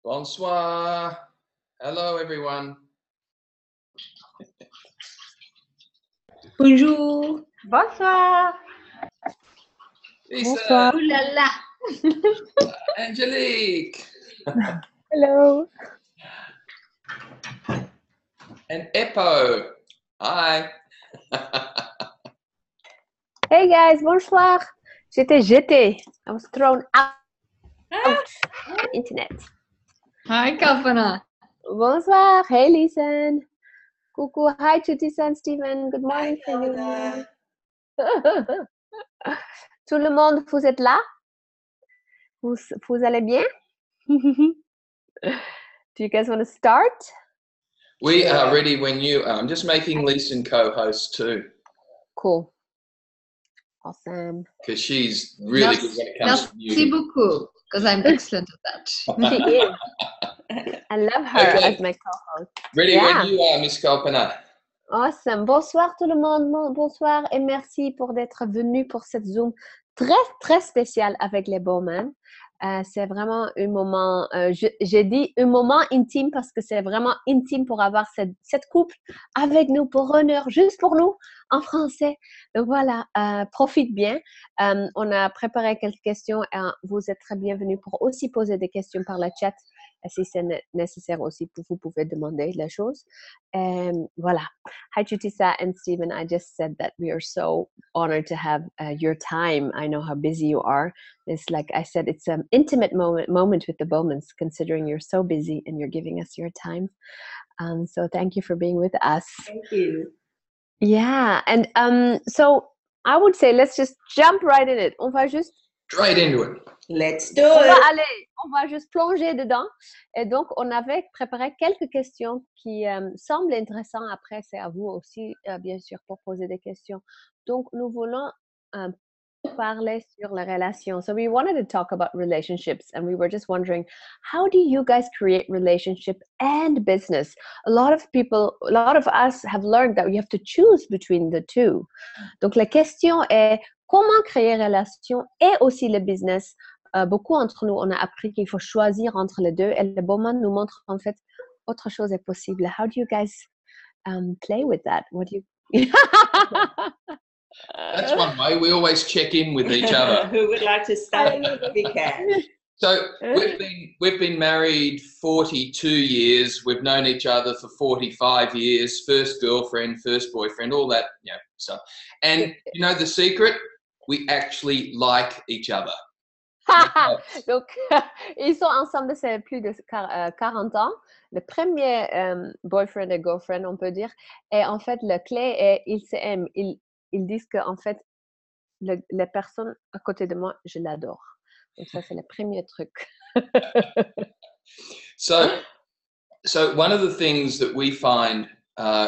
Bonsoir. Hello, everyone. Bonjour. Bonsoir. Lisa, Bonsoir. Ouh là là. Angelique, Hello. and Eppo. Hi. Hey guys, bonsoir. J'étais jetée. I was thrown out on the internet. Hi, Kalpana. Bonsoir. Hey Lisen. Coucou. Hi Chutisa and Steven. Good morning Hi, for you. Kalpana. Tout le monde, vous êtes là? Vous allez bien? Do you guys want to start? We are ready when you are. I'm just making Lisa co-host too. Cool. Awesome. Because she's really good when it comes to Merci music. beaucoup, because I'm excellent at that. She is. I love her Okay. as my co-host. Ready Yeah. when you are, Miss Kalpana. Awesome. Bonsoir tout le monde. Bonsoir et merci pour d'être venu pour cette Zoom très, très spéciale avec les Bowmans. C'est vraiment un moment, j'ai dit un moment intime parce que c'est vraiment intime pour avoir cette couple avec nous pour 1 heure, juste pour nous, en français. Donc voilà, profite bien. On a préparé quelques questions et vous êtes très bienvenus pour aussi poser des questions par le chat. Si c'est nécessaire aussi, vous pouvez demander la chose. Voilà. Hi, Chutisa and Stephen. I just said that we are so honored to have your time. I know how busy you are. It's like I said, it's an intimate moment with the Bowmans, considering you're so busy and you're giving us your time. So thank you for being with us. Thank you. Yeah. And so I would say, let's just jump right in it. On va juste Straight into it. Let's do on va juste plonger dedans. Et donc, on avait préparé quelques questions qui semblent intéressantes. Après, c'est à vous aussi, bien sûr, pour poser des questions. Donc, nous voulons parler sur les relations. So we wanted to talk about relationships, and we were just wondering, how do you guys create relationship and business? A lot of us have learned that we have to choose between the two. Donc, la question est, comment créer relation et aussi le business? Beaucoup entre nous, on a appris qu'il faut choisir entre les deux, et le Bowman nous montre en fait autre chose est possible. How do you guys play with that? What do you? That's one way. We always check in with each other. Who would like to start? We can. So we've been married 42 years. We've known each other for 45 years. First girlfriend, first boyfriend, all that stuff. And you know the secret? We actually like each other. Donc, ils sont ensemble depuis plus de 40 ans. Le premier boyfriend et girlfriend, on peut dire. Et en fait, le clé est ils s'aiment. Ils disent qu'en fait, la personne à côté de moi, je l'adore. Donc ça, c'est le premier truc. So one of the things that we find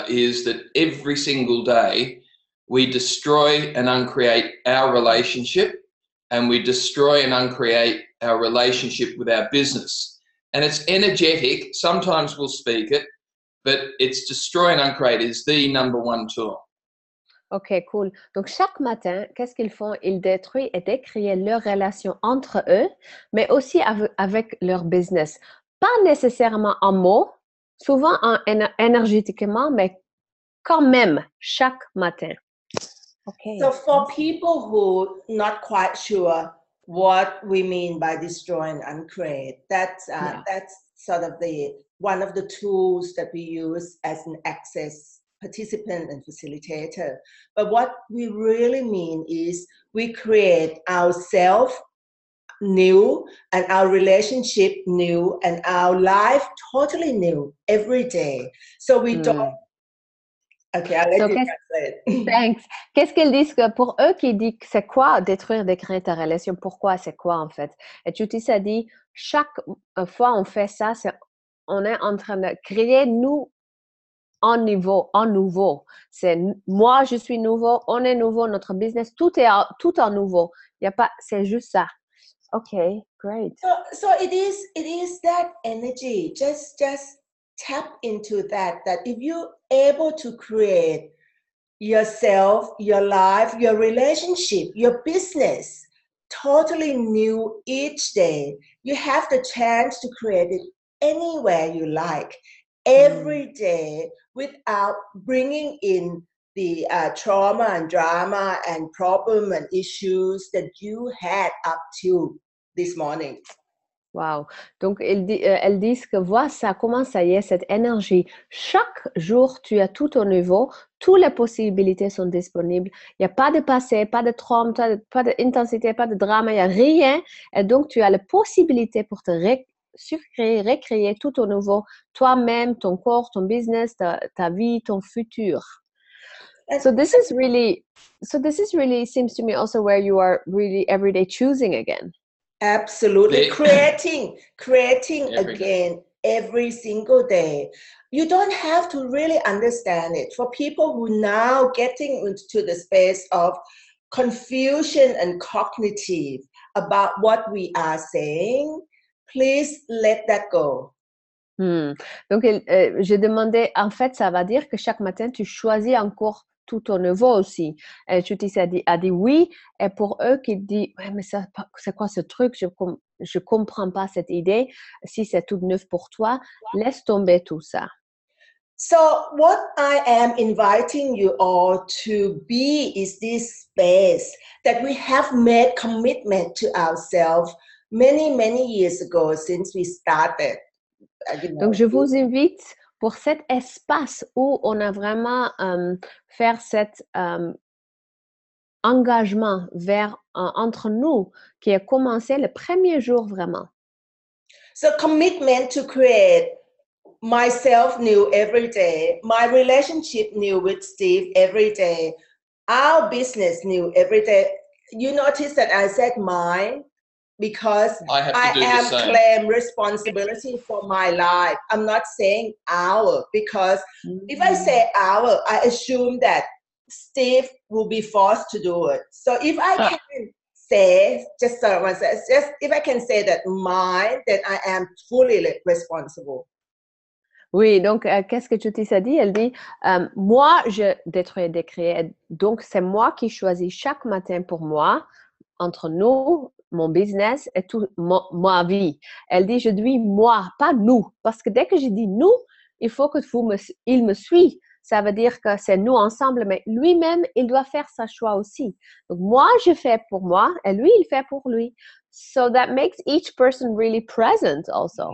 is that every single day we destroy and uncreate our relationship, and we destroy and uncreate our relationship with our business. And it's energetic. Sometimes we'll speak it, but it's destroy and uncreate is the number one tool. Ok, cool. Donc, chaque matin, qu'est-ce qu'ils font? Ils détruisent et décréent leur relation entre eux, mais aussi avec leur business. Pas nécessairement en mots, souvent énergétiquement, mais quand même, chaque matin. Okay. So for people who not quite sure what we mean by destroy and uncreate, that's sort of one of the tools that we use as an access participant and facilitator. But what we really mean is we create ourselves new and our relationship new and our life totally new every day. So we don't. Okay, I'll let you translate. Thanks. Qu'est-ce qu'ils disent que pour eux qui disent que c'est quoi détruire, décréer ta relation? Pourquoi? C'est quoi en fait? Et Chutis a dit, chaque fois on fait ça, on est en train de créer nous en nouveau. C'est moi, je suis nouveau, on est nouveau, notre business, tout en nouveau. Il y a pas, c'est juste ça. Okay, great. So it is that energy. Just tap into that if you're able to create yourself, your life, your relationship, your business totally new each day, you have the chance to create it anywhere you like, every day, without bringing in the trauma and drama and problem and issues that you had up to this morning. Wow. Donc, elles disent que voilà, ça commence, ça y est, cette énergie. Chaque jour, tu as tout au niveau, toutes les possibilités sont disponibles. Il n'y a pas de passé, pas de trauma, pas d'intensité, pas de drame, il n'y a rien. Et donc, tu as la possibilité pour te recréer tout au nouveau, toi-même, ton corps, ton business, ta vie, ton futur. So this is really seems to me also where you are really every day choosing again. Absolutely. Creating again every single day. You don't have to really understand it. For people who now getting into the space of confusion and cognitive about what we are saying, please let that go. Donc, j'ai demandé, en fait, ça va dire que chaque matin, tu choisis encore tout au nouveau aussi. Judy a dit oui, et pour eux qui disent, ouais, mais c'est quoi ce truc? Je comprends pas cette idée. Si c'est tout neuf pour toi, laisse tomber tout ça. So what I am inviting you all to be is this space that we have made commitment to ourselves many years ago since we started. Donc, je vous invite pour cet espace où on a vraiment faire cet engagement vers entre nous qui a commencé le premier jour vraiment. So commitment to create myself new every day, my relationship new with Steve every day, our business new every day. You notice that I said mine because I am claim responsibility for my life. I'm not saying our, because if I say our, I assume that Steve will be forced to do it. So if I can say, just if I can say that mine, then I am fully responsible. Oui, donc qu'est-ce que Judy a dit? Elle dit, moi, je détruis des créer. Donc, c'est moi qui choisis chaque matin pour moi, entre nous, mon business et tout, ma vie. Elle dit, je dis moi, pas nous. Parce que dès que je dis nous, il faut que il me suit. Ça veut dire que c'est nous ensemble, mais lui-même, il doit faire sa choix aussi. Donc, moi, je fais pour moi et lui, il fait pour lui. So that makes each person really present also.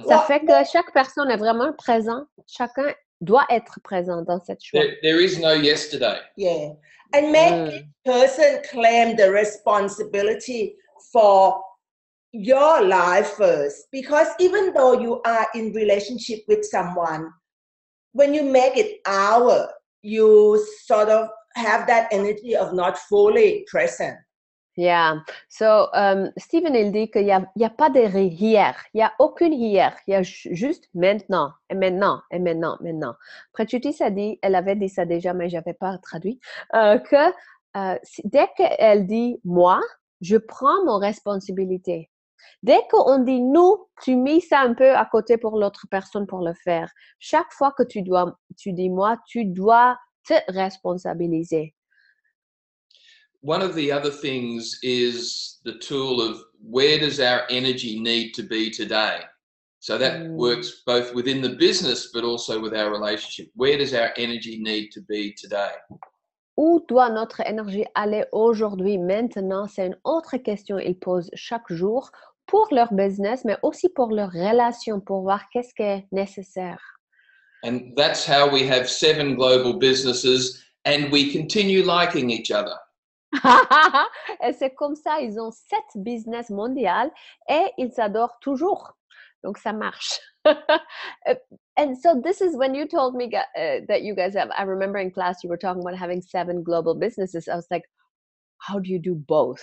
Ça fait que chaque personne est vraiment présent. Chacun doit être présent dans cette choix. There is no yesterday. Yeah. And make each person claim the responsibility for your life first. Because even though you are in relationship with someone, when you make it our, you sort of have that energy of not fully present. Yeah. So, Steven, il dit qu'il y a pas de hier. Il n'y a aucune hier. Il y a juste maintenant, et maintenant, et maintenant, maintenant. Après, Judy a dit, elle avait dit ça déjà, mais je n'avais pas traduit, que dès qu'elle dit moi, je prends mon responsabilité. Dès qu'on dit nous, tu mets ça un peu à côté pour l'autre personne pour le faire. Chaque fois que tu dis moi, tu dois te responsabiliser. One of the other things is the tool of where does our energy need to be today? So that works both within the business, but also with our relationship. Where does our energy need to be today? Où doit notre énergie aller aujourd'hui, maintenant? C'est une autre question qu'ils posent chaque jour pour leur business, mais aussi pour leur relation, pour voir qu'est-ce qui est nécessaire. And that's how we have 7 global businesses and we continue liking each other. Et c'est comme ça, ils ont 7 business mondiales et ils s'adorent toujours. Donc, ça marche. And so this is when you told me that you guys have, I remember in class you were talking about having 7 global businesses. I was like, how do you do both?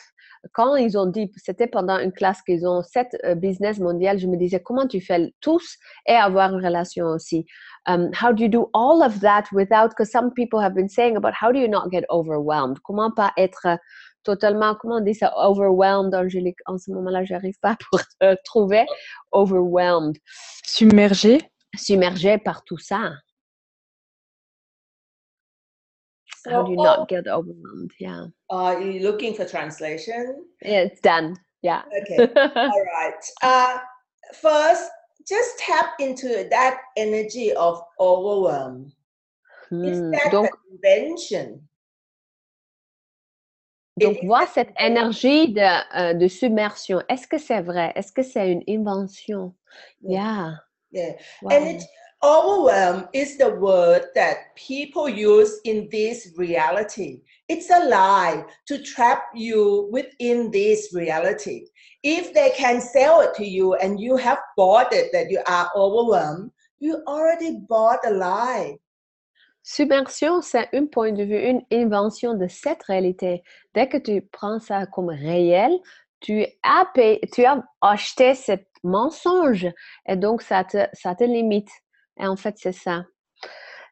Quand ils ont dit, c'était pendant une classe qu'ils ont 7 business mondiales, je me disais, comment tu fais tous et avoir une relation aussi? How do you do all of that without, because some people have been saying about how do you not get overwhelmed? Comment pas être totalement, comment on dit ça, overwhelmed, Angélique? En ce moment-là, j'arrive pas pour trouver overwhelmed. Submergé Par tout ça. How do you not get overwhelmed? Yeah. Are you looking for translation? Yeah, it's done. Yeah. Okay. All right. First, just tap into that energy of overwhelm. Is that Donc, the invention? donc voir cette énergie de submersion, est-ce que c'est vrai? Est-ce que c'est une invention? Yeah. Yeah. Wow. And overwhelm is the word that people use in this reality. It's a lie to trap you within this reality. If they can sell it to you and you have bought it that you are overwhelmed, you already bought a lie. Submersion, c'est un point de vue, une invention de cette réalité. Dès que tu prends ça comme réel, tu as acheté ce mensonge et donc ça te limite. Et en fait, c'est ça.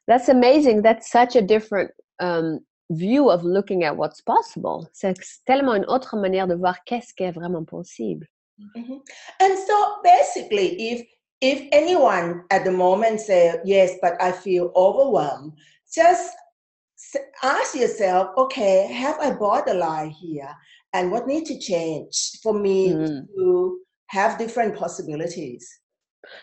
That's amazing. That's such a different view of looking at what's possible. C'est tellement une autre manière de voir qu'est-ce qui est vraiment possible. Mm-hmm. And so basically, if anyone at the moment say, yes, but I feel overwhelmed, just ask yourself, okay, have I bought a lie here? And what needs to change for me to have different possibilities?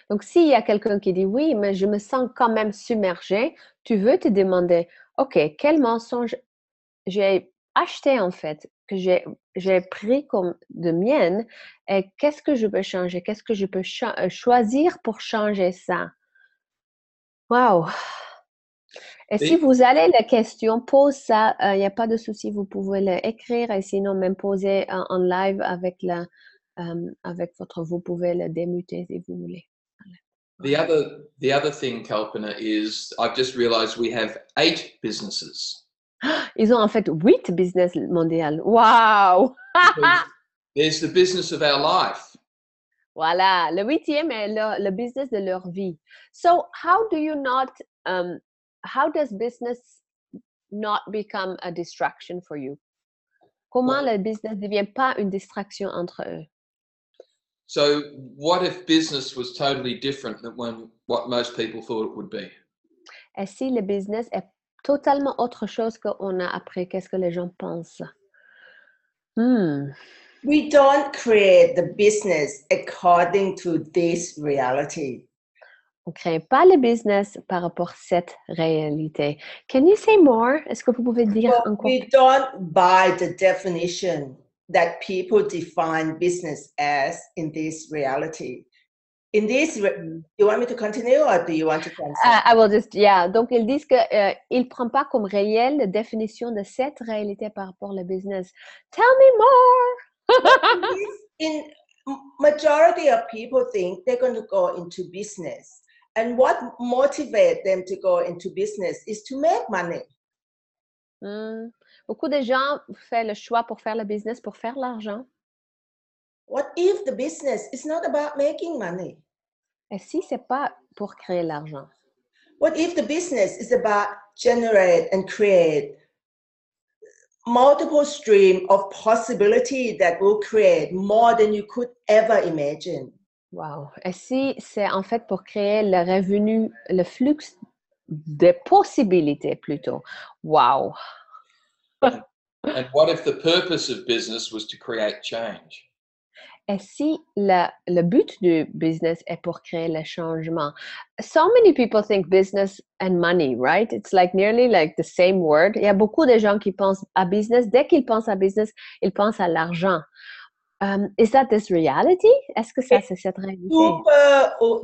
Donc, s'il y a quelqu'un qui dit oui, mais je me sens quand même submergé, tu veux te demander, OK, quel mensonge j'ai acheté en fait, que j'ai pris comme de mienne, et qu'est-ce que je peux changer? Qu'est-ce que je peux choisir pour changer ça? Wow! Et si vous avez la question, pose ça, il n'y a pas de souci, vous pouvez l'écrire et sinon même poser en live avec vous pouvez le démuter si vous voulez. The other thing, Kalpana, is I've just realized we have 8 businesses. Ils ont en fait 8 business mondiales. Wow! There's the business of our life. Voilà, le 8e est le business de leur vie. So how does business not become a distraction for you? Comment le business ne devient pas une distraction entre eux? So what if business was totally different than what most people thought it would be? Et si le business est totalement autre chose qu'on a appris, qu'est-ce que les gens pensent? We don't create the business according to this reality. On ne crée pas le business par rapport à cette réalité. Can you say more? Est-ce que vous pouvez dire encore? We don't buy the definition that people define business as in this reality. In this, you want me to continue or do you want to translate? I will just, yeah. Donc, ils disent qu'ils ne prennent pas comme réelle la définition de cette réalité par rapport au business. Tell me more! In majority of people think they're going to go into business. And what motivates them to go into business is to make money. Beaucoup de gens font le choix pour faire le business, pour faire l'argent. What if the business is not about making money? Et si ce n'est pas pour créer l'argent? What if the business is about generate and create multiple streams of possibility that will create more than you could ever imagine? Wow. Et si c'est en fait pour créer le revenu, le flux de possibilités plutôt? Wow. And what if the purpose of business was to create change? Et si le but du business est pour créer le changement? So many people think business and money, right? It's like nearly like the same word. Il y a beaucoup de gens qui pensent à business. Dès qu'ils pensent à business, ils pensent à l'argent. Is that this reality? Est-ce que ça, c'est cette réalité?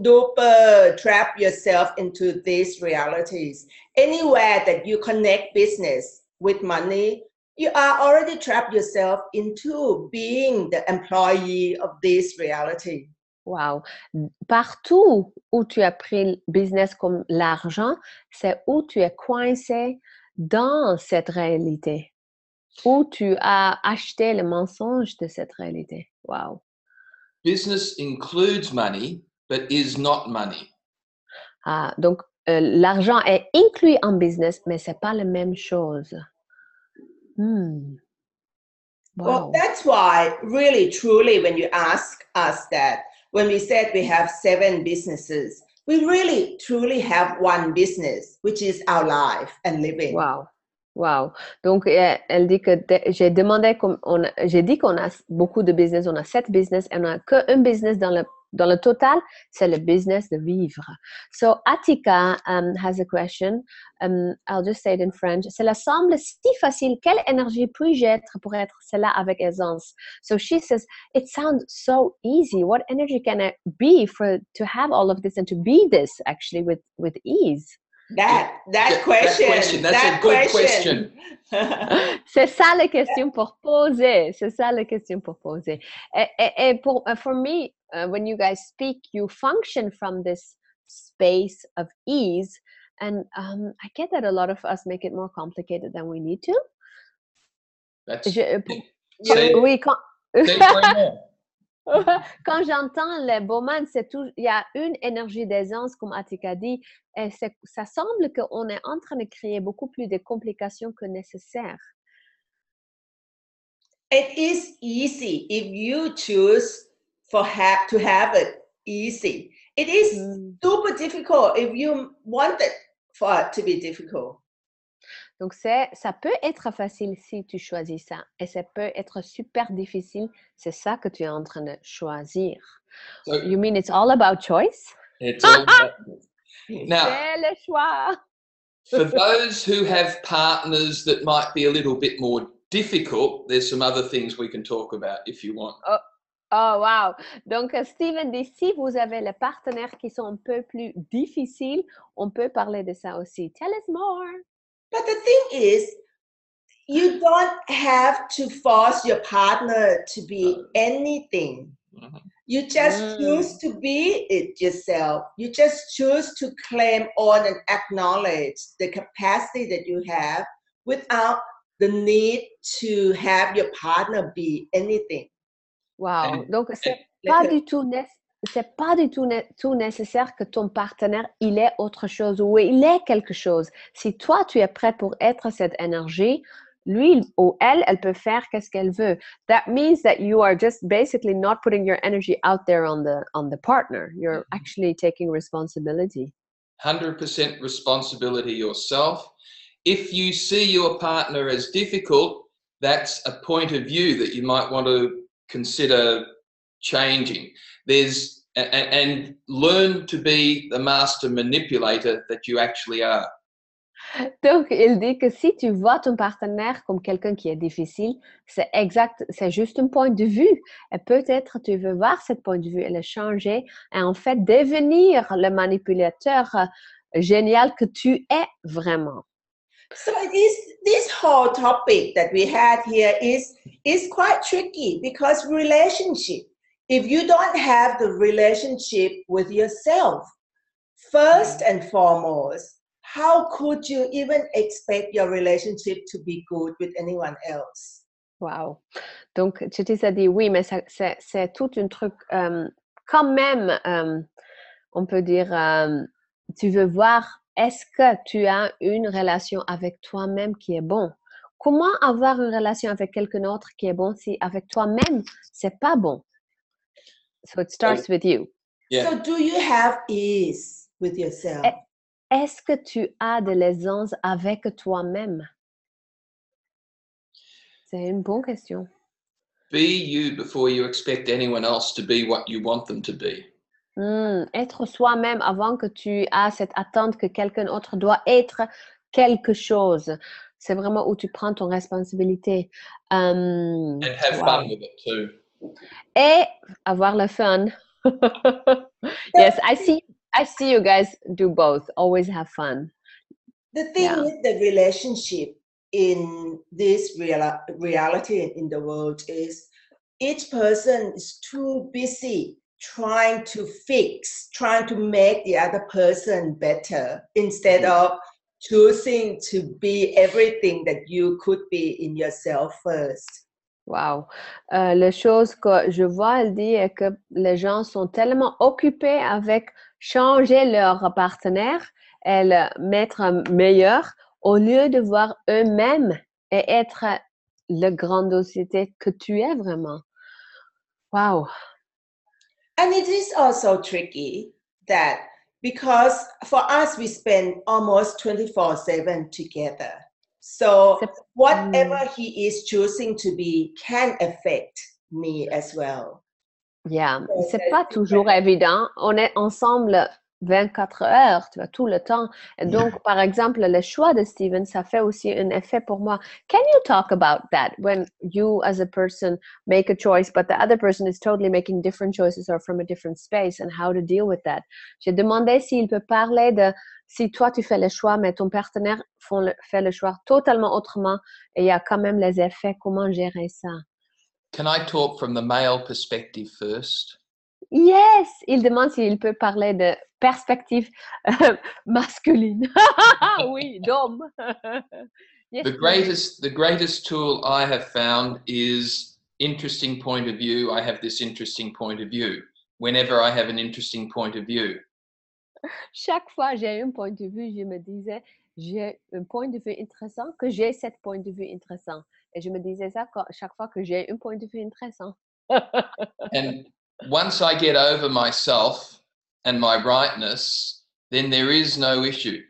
Duper trap yourself into these realities. Anywhere that you connect business with money, you are already trapped yourself into being the employee of this reality. Wow. Partout où tu as pris le business comme l'argent, c'est où tu es coincé dans cette réalité. Où tu as acheté le mensonge de cette réalité. Wow. Business includes money, but is not money. Donc, l'argent est inclus en business, mais ce n'est pas la même chose. Wow. Well, that's why, really, truly, when you ask us that, when we said we have 7 businesses, we really, truly have one business, which is our life and living. Wow. Wow. Donc, elle dit que j'ai dit qu'on a beaucoup de business, on a 7 business, et on n'a qu'un business dans dans le total, c'est le business de vivre. So, Attica has a question. I'll just say it in French. Cela semble si facile. Quelle énergie puis-je être pour être cela avec aisance? So she says, it sounds so easy. What energy can I be to have all of this and to be this actually with ease? That question. That's a good question. C'est ça la question pour poser. C'est ça la question pour poser. Et for me, when you guys speak, you function from this space of ease. And I get that a lot of us make it more complicated than we need to. Oui, quand j'entends les Bowmans, il y a une énergie d'aisance, comme Attica dit, et ça semble qu'on est en train de créer beaucoup plus de complications que nécessaire. It is easy if you choose to have it easy. It is super difficult if you want it for it to be difficult. Donc, ça peut être facile si tu choisis ça. Et ça peut être super difficile. C'est ça que tu es en train de choisir. So, you mean it's all about choice? It's all about Now, c'est le choix. For those who have partners that might be a little bit more difficult, there's some other things we can talk about if you want. Oh, wow. Donc, Steven dit, si vous avez les partenaires qui sont un peu plus difficiles, on peut parler de ça aussi. Tell us more. But the thing is, you don't have to force your partner to be anything. Mm-hmm. You just choose to be it yourself. You just choose to claim on and acknowledge the capacity that you have without the need to have your partner be anything. Wow. Donc, c'est pas du tout nécessaire que ton partenaire, il est autre chose ou il est quelque chose. Si toi, tu es prêt pour être cette énergie, lui ou elle peut faire qu'est-ce qu'elle veut. That means that you are just basically not putting your energy out there on the partner. You're actually taking responsibility. 100% responsibility yourself. If you see your partner as difficult, that's a point of view that you might want to consider changing. And learn to be the master manipulator that you actually are. Donc, il dit que si tu vois ton partenaire comme quelqu'un qui est difficile, c'est exact, c'est juste un point de vue. Et peut-être tu veux voir ce point de vue et le changer et en fait devenir le manipulateur génial que tu es vraiment. So this whole topic that we had here is quite tricky because relationship, if you don't have the relationship with yourself, first and foremost, how could you even expect your relationship to be good with anyone else? Wow. Donc, tu t'es dit oui, mais c'est tout un truc quand même, on peut dire, tu veux voir, est-ce que tu as une relation avec toi-même qui est bon? Comment avoir une relation avec quelqu'un d'autre qui est bon si avec toi-même, c'est pas bon? So it starts with you. Yeah. So do you have ease with yourself? Est-ce que tu as de l'aisance avec toi-même? C'est une bonne question. Be you before you expect anyone else to be what you want them to be. Être soi-même avant que tu aies cette attente que quelqu'un d'autre doit être quelque chose. C'est vraiment où tu prends ton responsabilité. And have fun with it too. Et avoir le fun. Yes, I see you guys do both. Always have fun. The thing with the relationship in this reality in the world is each person is too busy trying to make the other person better instead of choosing to be everything that you could be in yourself first. Wow. La chose que je vois, elle dit, est que les gens sont tellement occupés avec changer leur partenaire et le mettre meilleur au lieu de voir eux-mêmes et être la grandiosité que tu es vraiment. Wow. And it is also tricky that because for us, we spend almost 24/7 together. So whatever he is choosing to be can affect me as well. Yeah. So C'est that's pas toujours évident. On est ensemble 24 heures, tu vois, tout le temps. Et donc, par exemple, le choix de Steven, ça fait aussi un effet pour moi. Can you talk about that when you, as a person, make a choice, but the other person is totally making different choices or from a different space, and how to deal with that? J'ai demandé s'il peut parler de si toi tu fais le choix, mais ton partenaire fait le choix totalement autrement, et il y a quand même les effets. Comment gérer ça? Can I talk from the male perspective first? Yes, il demande s'il peut parler de perspective masculine. Oui, d'homme. Yes, please. The greatest tool I have found is interesting point of view. I have this interesting point of view. Whenever I have an interesting point of view. Chaque fois j'ai un point de vue, je me disais, j'ai un point de vue intéressant, que j'ai ce point de vue intéressant. Et je me disais ça chaque fois que j'ai un point de vue intéressant. And once I get over myself and my rightness, then there is no issue.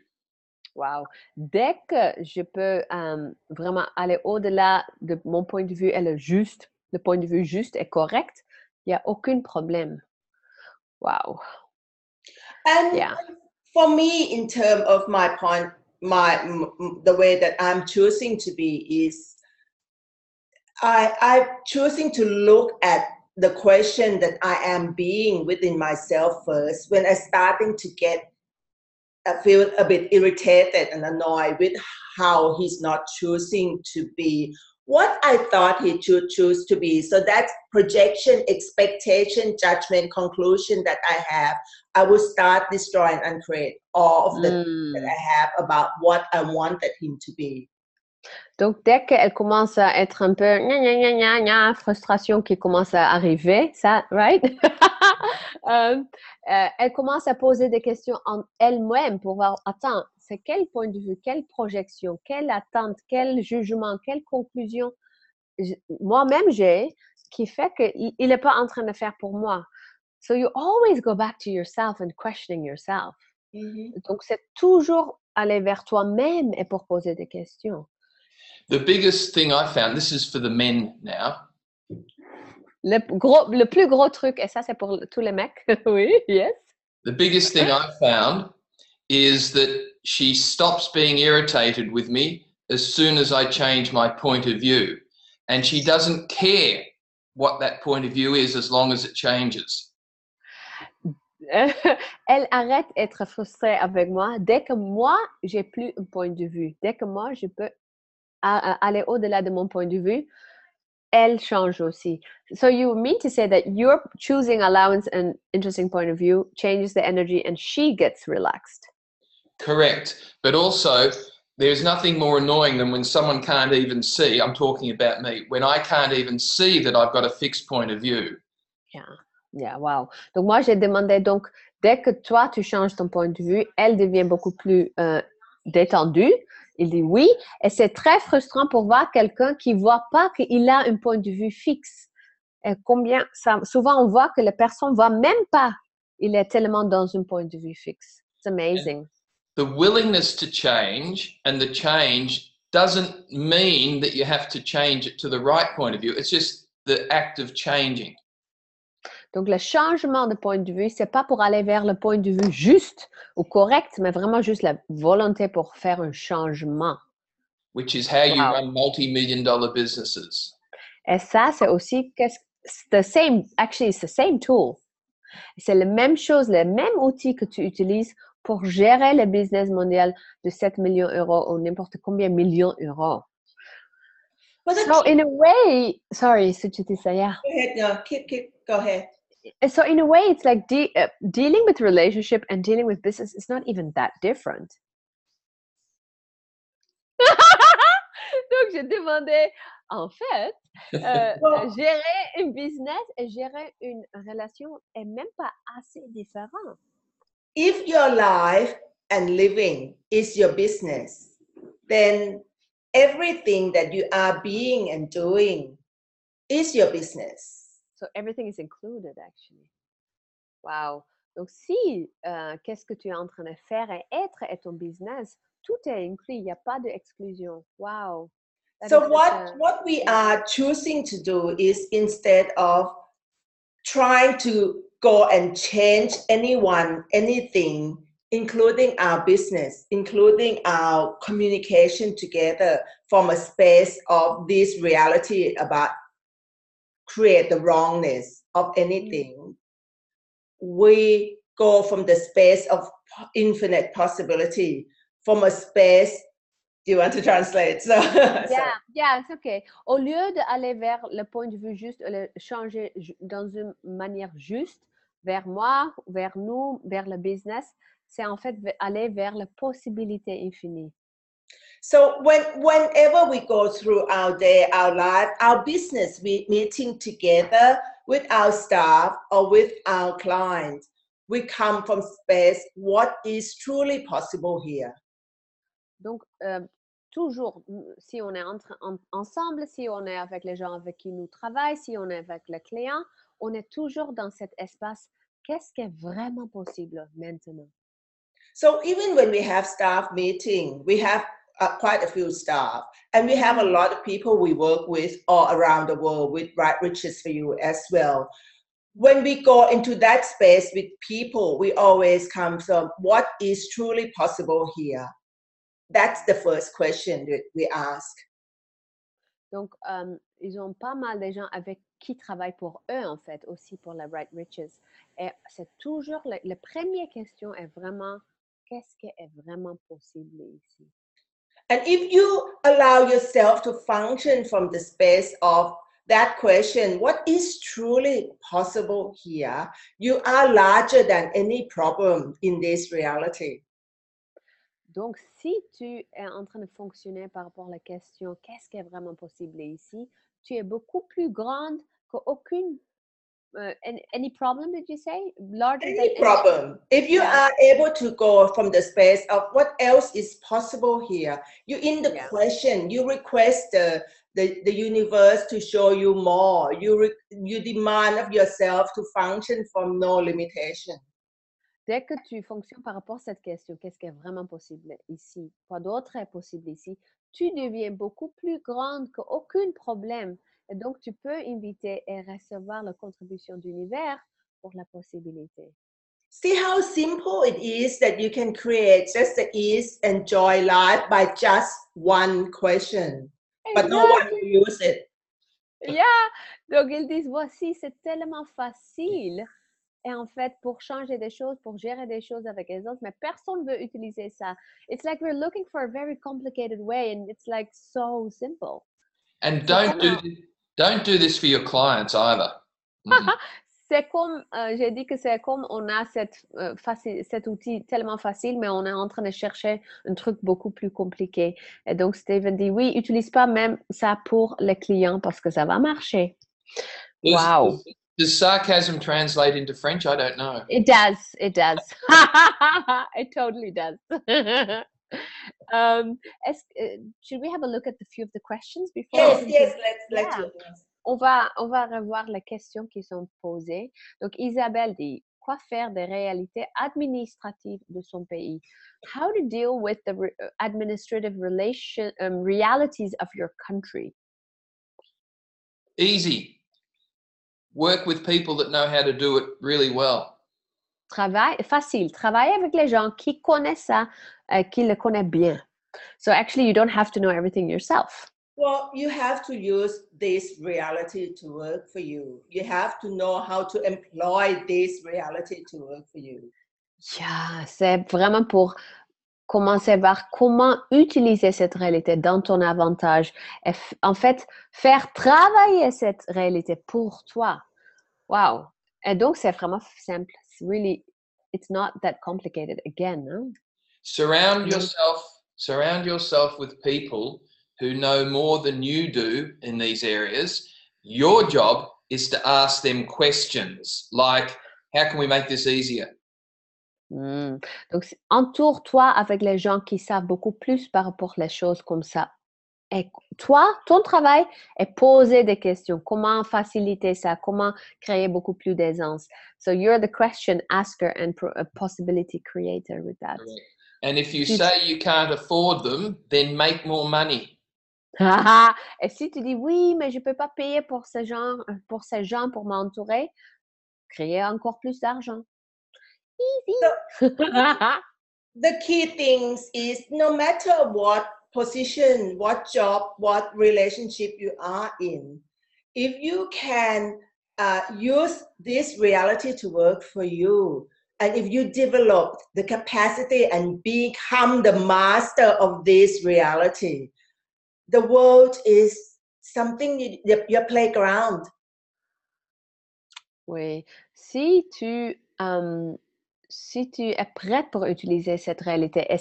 Wow. Dès que je peux vraiment aller au-delà de mon point de vue et le point de vue juste et correct, il n'y a aucun problème. Wow. And Yeah. for me, in terms of my point, the way that I'm choosing to be is I'm choosing to look at the question that I am being within myself first. When I starting to get, I feel a bit irritated and annoyed with how he's not choosing to be what I thought he should choose to be. So that projection, expectation, judgment, conclusion that I have, I will start destroying and create all of the things that I have about what I wanted him to be. Donc, dès qu'elle commence à être un peu frustration qui commence à arriver, ça, right? Elle commence à poser des questions en elle-même pour voir, attends, c'est quel point de vue, quelle projection, quelle attente, quel jugement, quelle conclusion moi-même j'ai qui fait qu'il n'est pas en train de faire pour moi. So you always go back to yourself and questioning yourself. Donc, c'est toujours aller vers toi-même et pour poser des questions. The biggest thing I found, this is for the men now. Le plus gros truc, et ça c'est pour tous les mecs, oui, yes. The biggest thing I found is that she stops being irritated with me as soon as I change my point of view. And she doesn't care what that point of view is as long as it changes. Elle arrête d'être frustrée avec moi dès que moi, j'ai plus un point de vue. Dès que moi, je peux aller au-delà de mon point de vue, elle change aussi. So you mean to say that you're choosing allowance and interesting point of view changes the energy and she gets relaxed? Correct. But also, there's nothing more annoying than when someone can't even see, I'm talking about me, when I can't even see that I've got a fixed point of view. Yeah, wow. Donc, moi, j'ai demandé, donc, dès que toi, tu changes ton point de vue, elle devient beaucoup plus détendue. Il dit oui. Et c'est très frustrant pour voir quelqu'un qui ne voit pas qu'il a un point de vue fixe. Et souvent, on voit que la personne ne voit même pas. Il est tellement dans un point de vue fixe. It's amazing. The willingness to change and the change doesn't mean that you have to change it to the right point of view. It's just the act of changing. Donc, le changement de point de vue, c'est pas pour aller vers le point de vue juste ou correct, mais vraiment juste la volonté pour faire un changement. Which is how you run multi-million-dollar businesses. Et ça, c'est aussi it's the same tool. C'est la même chose, le même outil que tu utilises pour gérer le business mondial de 7 millions d'euros ou n'importe combien de millions d'euros. So, in a way, sorry, si tu dis ça, yeah. Go ahead, no, go ahead. So in a way, it's like dealing with relationship and dealing with business is not even that different. Donc, j'ai demandé, en fait, gérer un business et gérer une relation est même pas assez différent. If your life and living is your business, then everything that you are being and doing is your business. So everything is included, actually. Wow. Donc, si qu'est-ce que tu es en train de faire et être est ton business, tout est inclus. Il n'y a pas d'exclusion. Wow. So what we are choosing to do is instead of trying to go and change anyone, anything, including our business, including our communication together from a space of this reality about create the wrongness of anything. We go from the space of infinite possibility, from a space. Do you want to translate? So, Yeah, it's okay. Au lieu d'aller vers le point de vue juste, le changer dans une manière juste vers moi, vers nous, vers le business, c'est en fait aller vers la possibilité infinie. So whenever we go through our day, our life, our business, we meeting together with our staff or with our clients, we come from space, what is truly possible here? Donc, toujours, si on est ensemble, si on est avec les gens avec qui nous travaillons, si on est avec le client, on est toujours dans cet espace. Qu'est-ce qui est vraiment possible maintenant? So even when we have staff meeting, we have quite a few staff, and we have a lot of people we work with all around the world with Right Riches for You as well. When we go into that space with people, we always come from what is truly possible here. That's the first question that we ask. Donc, ils ont pas mal de gens avec qui travaillent pour eux, en fait, aussi pour la Right Riches. Et c'est toujours, la première question est vraiment, qu'est-ce qui est vraiment possible ici? And if you allow yourself to function from the space of that question, what is truly possible here? You are larger than any problem in this reality. Donc, si tu es en train de fonctionner par rapport à la question, qu'est-ce qui est vraiment possible ici? Tu es beaucoup plus grande qu'aucune. Any problem, did you say? Larger Any than problem. If you Yeah. are able to go from the space of what else is possible here, you in the Yeah. question, you request the universe to show you more. You demand of yourself to function from no limitation. Dès que tu fonctionnes par rapport à cette question, qu'est-ce qui est vraiment possible ici? Quoi d'autre est possible ici? Tu deviens beaucoup plus grande qu'aucun problème. Et donc, tu peux inviter et recevoir la contribution d'univers pour la possibilité. See how simple it is that you can create just the ease and joy life by just one question, but no one will use it. Yeah! Donc, ils disent, voici, c'est tellement facile. Et en fait, pour changer des choses, pour gérer des choses avec les autres, mais personne ne veut utiliser ça. It's like we're looking for a very complicated way and it's like so simple. And don't do this for your clients either. C'est comme, j'ai dit que c'est comme on a cet outil tellement facile, mais on est en train de chercher un truc beaucoup plus compliqué. Et donc, Steven dit, oui, utilise pas même ça pour les clients parce que ça va marcher. Wow. Does sarcasm translate into French? I don't know. It does. It does. It totally does. Should we have a look at a few of the questions before? Yes. Let's do this. On va revoir les questions qui sont posées. Donc, Isabelle dit, quoi faire des réalités administratives de son pays? How to deal with the administrative realities of your country? Easy. Work with people that know how to do it really well. Facile. Travailler avec les gens qui connaissent ça, qui le connaissent bien. So actually, you don't have to know everything yourself. Well, you have to use this reality to work for you. You have to know how to employ this reality to work for you. Yeah, c'est vraiment pour commencer à voir comment utiliser cette réalité dans ton avantage. Et en fait, faire travailler cette réalité pour toi. Wow. Et donc, c'est vraiment simple. It's not that complicated again. Hein? Surround yourself with people who know more than you do in these areas. Your job is to ask them questions like, how can we make this easier? Donc, entoure-toi avec les gens qui savent beaucoup plus par rapport aux choses comme ça. Et toi, ton travail est poser des questions. Comment faciliter ça? Comment créer beaucoup plus d'aisance? So you're the question asker and a possibility creator with that. And if you say you can't afford them, then make more money. Et si tu dis oui, mais je peux pas payer pour ces gens pour m'entourer, créer encore plus d'argent. So, the key things is no matter what position, what job, what relationship you are in, if you can use this reality to work for you, and if you develop the capacity and become the master of this reality, the world is something, your playground. Oui. Si tu es prête pour utiliser cette réalité et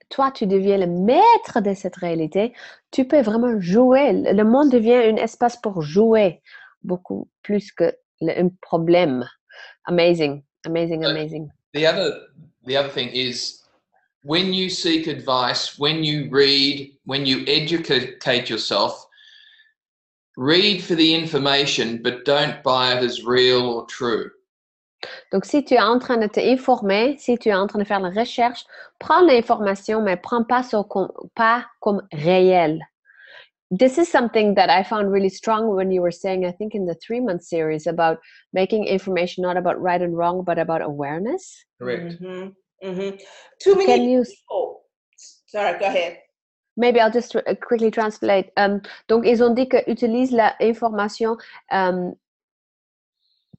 toi, tu deviens le maître de cette réalité, tu peux vraiment jouer. Le monde devient un espace pour jouer, beaucoup plus que un problème. Amazing, amazing, amazing. The other thing is when you seek advice, when you read, when you educate yourself, read for the information, but don't buy it as real or true. Donc, si tu es en train de t'informer, si tu es en train de faire la recherche, prends l'information, mais prends pas comme réel. This is something that I found really strong when you were saying, I think in the 3-month series, about making information not about right and wrong, but about awareness. Correct. Mm-hmm. Mm-hmm. Too many people. Sorry, go ahead. Maybe I'll just quickly translate. Donc, ils ont dit que utilise l'information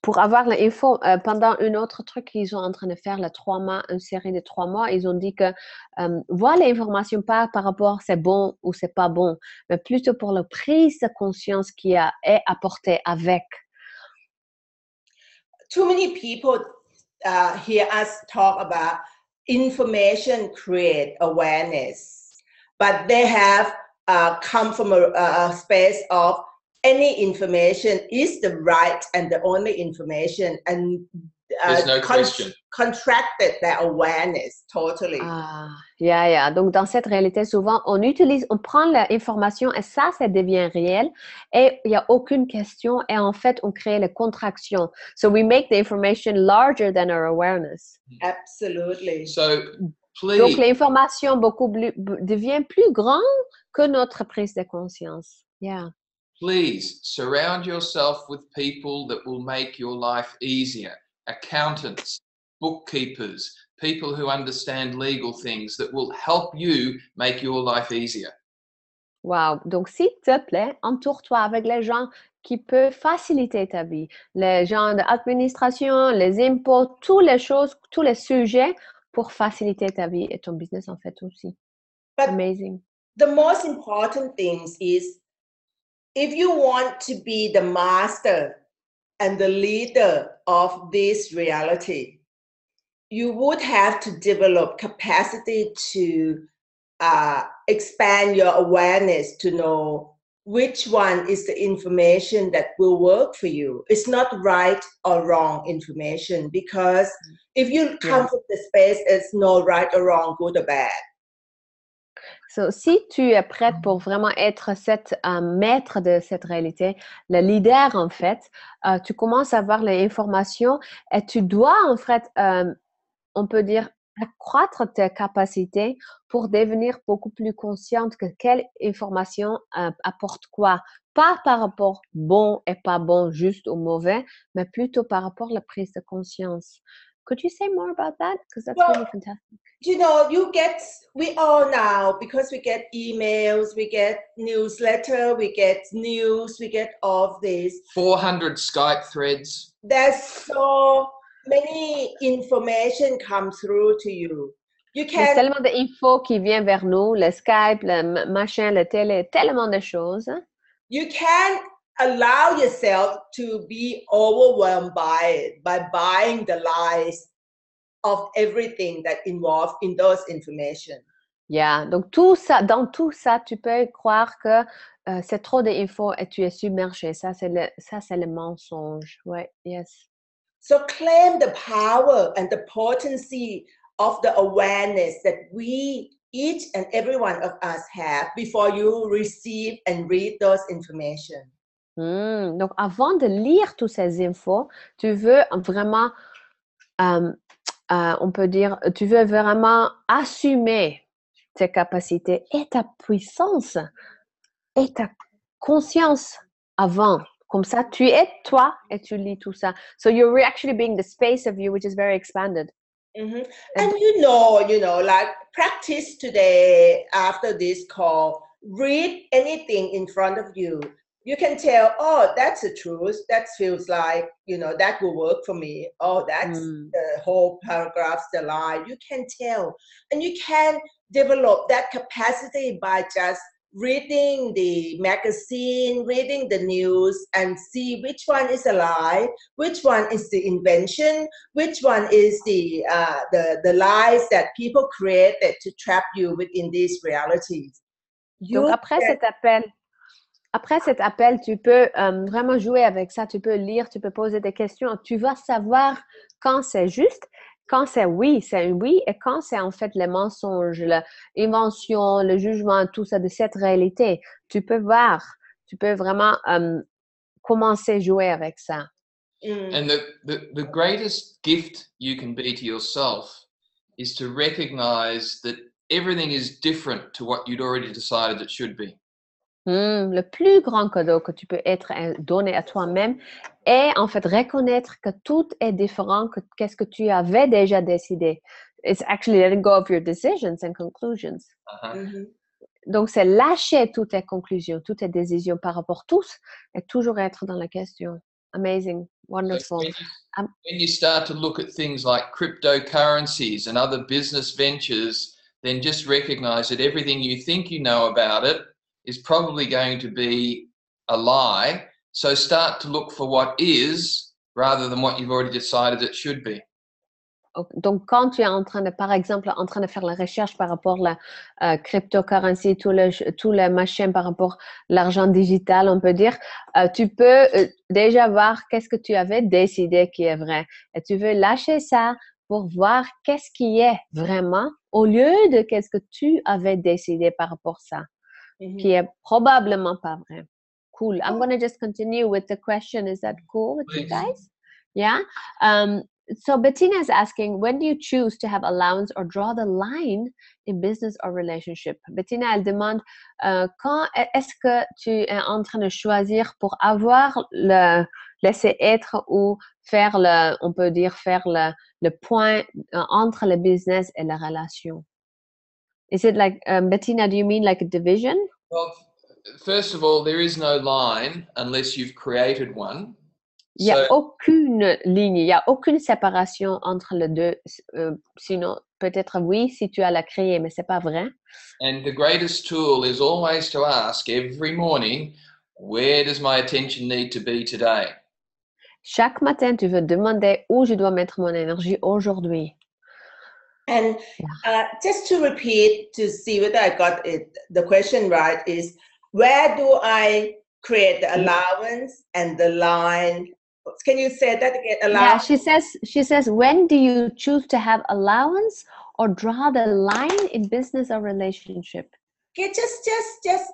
pour avoir l'info pendant un autre truc qu'ils sont en train de faire, une série de 3 mois. Ils ont dit que voir l'information pas par rapport c'est bon ou c'est pas bon, mais plutôt pour la prise de conscience qui est apportée avec. Too many people hear us talk about information create awareness, but they have come from a space of any information is the right and the only information, and there's no question. Contracted their awareness totally. Yeah. Donc, dans cette réalité, souvent, on prend l'information et ça devient réel et il n'y a aucune question et en fait, on crée la contraction. So, we make the information larger than our awareness. Absolutely. So, please. Donc, l'information devient plus grande que notre prise de conscience. Yeah. Please surround yourself with people that will make your life easier. Accountants, bookkeepers, people who understand legal things that will help you make your life easier. Wow. Donc, s'il te plaît, entoure-toi avec les gens qui peuvent faciliter ta vie. Les gens de l'administration, les impôts, toutes les choses, tous les sujets pour faciliter ta vie et ton business en fait aussi. But amazing. The most important thing is if you want to be the master and the leader of this reality, you would have to develop capacity to expand your awareness to know which one is the information that will work for you. It's not right or wrong information, because if you come from the space, it's no right or wrong, good or bad. So, si tu es prête pour vraiment être maître de cette réalité, le leader en fait, tu commences à avoir l'information et tu dois en fait, on peut dire, accroître tes capacités pour devenir beaucoup plus consciente que quelle information apporte quoi. Pas par rapport bon et pas bon, juste ou mauvais, mais plutôt par rapport à la prise de conscience. Could you say more about that? Because that's really fantastic. You know, we all now, because we get emails, we get newsletter, we get news, we get all of this. 400 Skype threads. There's so many information come through to you. Il y a tellement d'infos qui viennent vers nous, le Skype, le machin, le télé, tellement de choses. You can't allow yourself to be overwhelmed by it, by buying the lies of everything that involved in those information. Yeah, donc dans tout ça, tu peux croire que c'est trop d'infos et tu es submergé. Ça, c'est le mensonge. Ouais, yes. So claim the power and the potency of the awareness that each and every one of us have before you receive and read those information. Donc, avant de lire toutes ces infos, tu veux vraiment, on peut dire, tu veux vraiment assumer tes capacités et ta puissance et ta conscience avant Comme ça, tu es toi et tu lis tout ça. So you're actually being the space of you, which is very expanded. Mm-hmm. And like practice today after this call, read anything in front of you. You can tell, oh, that's the truth. That feels like, that will work for me. Oh, that's the whole paragraph's the lie. You can tell. And you can develop that capacity by just reading the magazine, reading the news, and see which one is a lie, which one is the invention, which one is the lies that people created to trap you within these realities. Donc après cet appel, tu peux vraiment jouer avec ça, tu peux lire, tu peux poser des questions, tu vas savoir quand c'est juste, quand c'est oui, et quand c'est en fait les mensonges, l'invention, le jugement, tout ça de cette réalité. Tu peux voir, tu peux vraiment commencer à jouer avec ça. And the greatest gift you can be to yourself is to recognize that everything is different to what you'd already decided it should be. Le plus grand cadeau que tu peux être donné à toi-même est en fait reconnaître que tout est différent que qu'est-ce que tu avais déjà décidé. It's actually letting go of your decisions and conclusions. Donc, c'est lâcher toutes tes conclusions, toutes tes décisions par rapport à tous et toujours être dans la question. Amazing, wonderful. So when you start to look at things like cryptocurrencies and other business ventures, then just recognize that everything you think you know about it is probably going to be a lie. So start to look for what is rather than what you've already decided it should be. Donc, quand tu es par exemple, en train de faire la recherche par rapport à la cryptocurrency, tout le machin par rapport à l'argent digital, on peut dire, tu peux déjà voir qu'est-ce que tu avais décidé qui est vrai. Et tu veux lâcher ça pour voir qu'est-ce qui est vraiment au lieu de qu'est-ce que tu avais décidé par rapport à ça. Qui est probablement pas vrai. Cool. I'm going to just continue with the question. Is that cool with you guys? Yeah. So Bettina is asking, when do you choose to have allowance or draw the line in business or relationship? Bettina, elle demande, quand est-ce que tu es en train de choisir pour avoir le laisser être ou faire on peut dire faire le point entre le business et la relation? Is it like, Bettina, do you mean like a division? Well, first of all, there is no line unless you've created one. Il n'y a aucune ligne, il n'y a aucune séparation entre les deux. Sinon, peut-être oui, si tu as la créé, mais ce n'est pas vrai. And the greatest tool is always to ask every morning, where does my attention need to be today? Chaque matin, tu veux demander où je dois mettre mon énergie aujourd'hui. And just to repeat, to see whether I got the question right, is where do I create the allowance and the line? Can you say that again? Allowance? Yeah, she says, when do you choose to have allowance or draw the line in business or relationship? Okay, just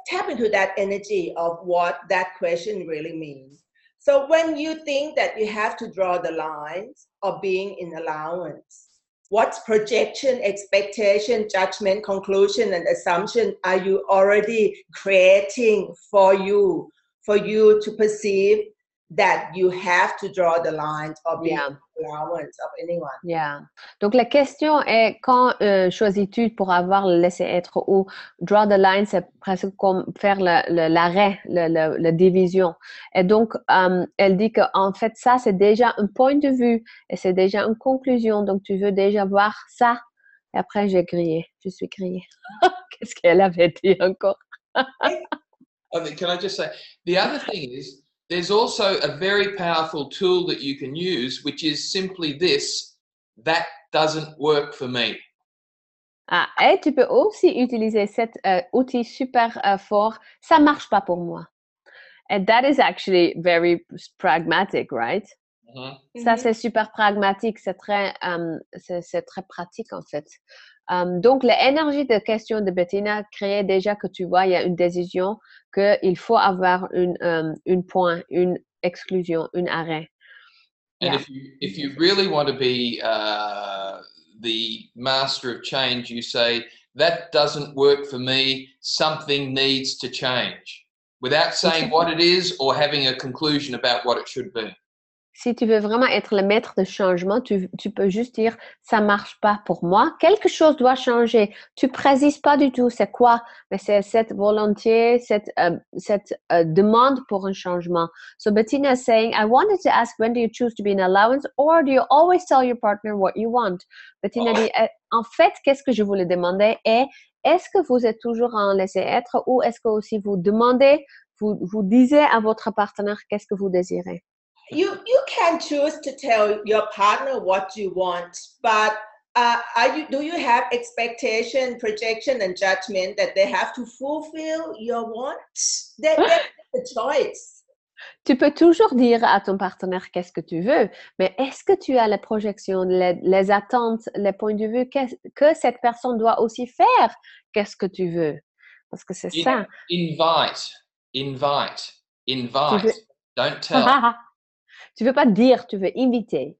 tap into that energy of what that question really means. So when you think that you have to draw the lines of being in allowance, what projection, expectation, judgment, conclusion, and assumption are you already creating for you to perceive that you have to draw the lines of the allowance of anyone? Yeah. Donc, la question est, quand choisis-tu pour avoir le laisser être ou draw the line, c'est presque comme faire l'arrêt, la division. Et donc, elle dit qu'en fait, ça, c'est déjà un point de vue et c'est déjà une conclusion. Donc, tu veux déjà voir ça. Et après, je suis grillée. Qu'est-ce qu'elle avait dit encore? Can I just say, the other thing is, there's also a very powerful tool that you can use, which is simply this: that doesn't work for me. Et tu peux aussi utiliser cet outil super fort. Ça marche pas pour moi. And that is actually very pragmatic, right? Ça, c'est super pragmatique. C'est très pratique, en fait. Donc, l'énergie de question de Bettina crée déjà que tu vois, il y a une décision qu'il faut avoir une point, une exclusion, un arrêt. And if you really want to be the master of change, you say, that doesn't work for me, something needs to change. without saying what it is or having a conclusion about what it should be. Si tu veux vraiment être le maître de changement, tu peux juste dire ça marche pas pour moi. Quelque chose doit changer. Tu précises pas du tout c'est quoi, mais c'est cette volonté, cette demande pour un changement. So Bettina is saying, I wanted to ask, when do you choose to be in allowance, or do you always tell your partner what you want? Bettina dit, en fait, qu'est-ce que je voulais demander est, est-ce que vous êtes toujours en laisser-être, ou est-ce que aussi vous demandez, vous disiez à votre partenaire qu'est-ce que vous désirez? You can choose to tell your partner what you want, but do you have expectation, projection, and judgment that they have to fulfill your wants? That's the choice. Tu peux toujours dire à ton partenaire qu'est-ce que tu veux, mais est-ce que tu as les projections, les attentes, les points de vue que cette personne doit aussi faire? Qu'est-ce que tu veux? Parce que c'est ça. Invite. Don't tell. Tu veux pas dire, tu veux inviter.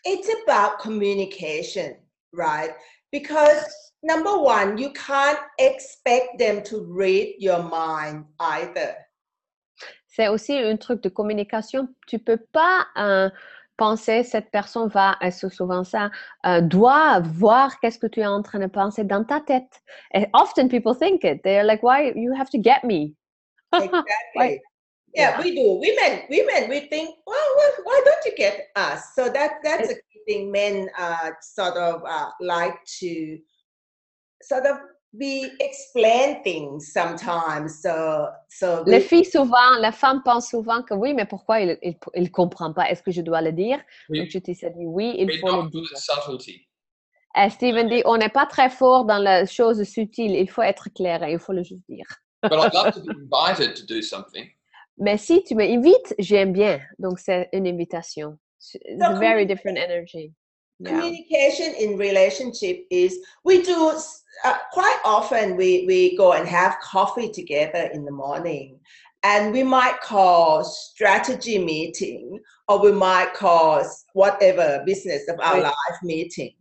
It's about communication, right? Because number one, you can't expect them to read your mind either. C'est aussi un truc de communication. Tu peux pas penser cette personne va, c'est souvent ça, doit voir qu'est-ce que tu es en train de penser dans ta tête. And often people think it. They're like, why you have to get me? Exactly. Yeah, we do. Women, we think, well, why don't you get us? So that's a key thing. Men sort of like to sort of explain things sometimes. So les filles souvent, la femme pense souvent que oui, mais pourquoi il comprend pas? Est-ce que je dois le dire? Donc je t'ai dit oui, il faut le dire. Subtlety. Stephen dit, on n'est pas très fort dans les choses subtiles. Il faut être clair, il faut le juste dire. But I'd love to be invited to do something. Mais si tu m'invites, j'aime bien. Donc, c'est une invitation. It's a very different energy. Communication in relationship is, we do, quite often we go and have coffee together in the morning. And we might call strategy meeting, or we might call whatever business of our life meeting.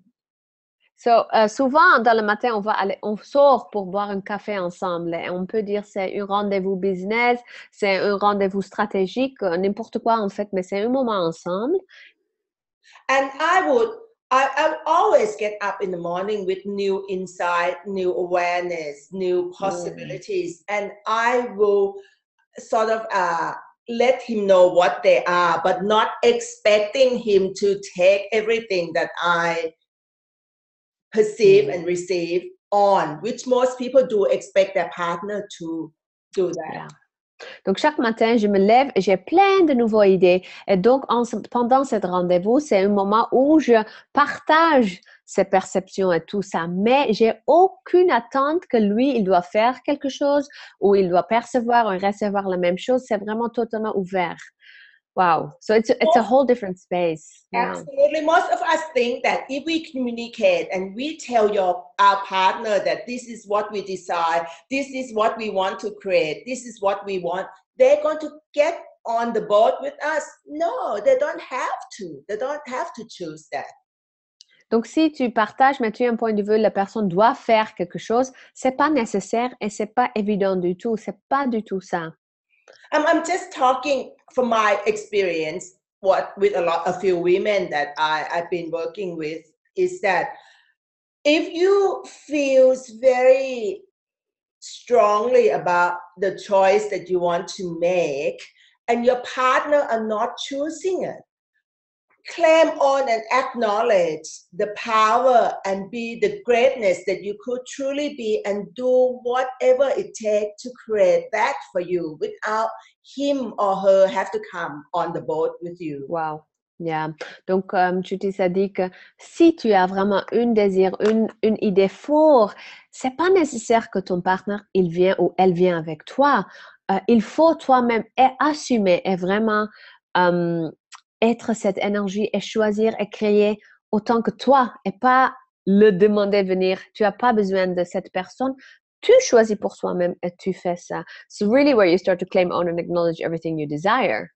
So, souvent, dans le matin, on sort pour boire un café ensemble. Et on peut dire c'est un rendez-vous business, c'est un rendez-vous stratégique, n'importe quoi en fait, mais c'est un moment ensemble. And I always get up in the morning with new insight, new awareness, new possibilities, and I will sort of let him know what they are, but not expecting him to take everything that I perceive and receive on, which most people do expect their partner to do that. Yeah. Donc, chaque matin, je me lève et j'ai plein de nouvelles idées. Et donc, pendant ce rendez-vous, c'est un moment où je partage ces perceptions et tout ça. Mais j'ai aucune attente que lui, il doit faire quelque chose ou il doit percevoir ou recevoir la même chose. C'est vraiment totalement ouvert. Wow. So it's a whole different space. Absolutely. Most of us think that if we communicate and we tell our partner that this is what we decide, this is what we want to create, this is what we want, they're going to get on the boat with us. No, they don't have to. They don't have to choose that. Donc, si tu partages, mais tu as un point de vue, la personne doit faire quelque chose, c'est pas nécessaire et c'est pas évident du tout. C'est pas du tout ça. I'm just talking from my experience. With a few women that I've been working with is that if you feel very strongly about the choice that you want to make, and your partner are not choosing it, claim on and acknowledge the power and be the greatness that you could truly be, and do whatever it takes to create that for you without him or her have to come on the boat with you. Wow. Yeah. Donc, Judy a dit que si tu as vraiment un désir, une idée forte, c'est pas nécessaire que ton partenaire, il vient ou elle vient avec toi. Il faut toi-même assumer et vraiment être cette énergie et choisir et créer autant que toi et pas le demander de venir. Tu n'as pas besoin de cette personne. Tu choisis pour toi-même et tu fais ça. So really where you start to claim, own and acknowledge everything you desire.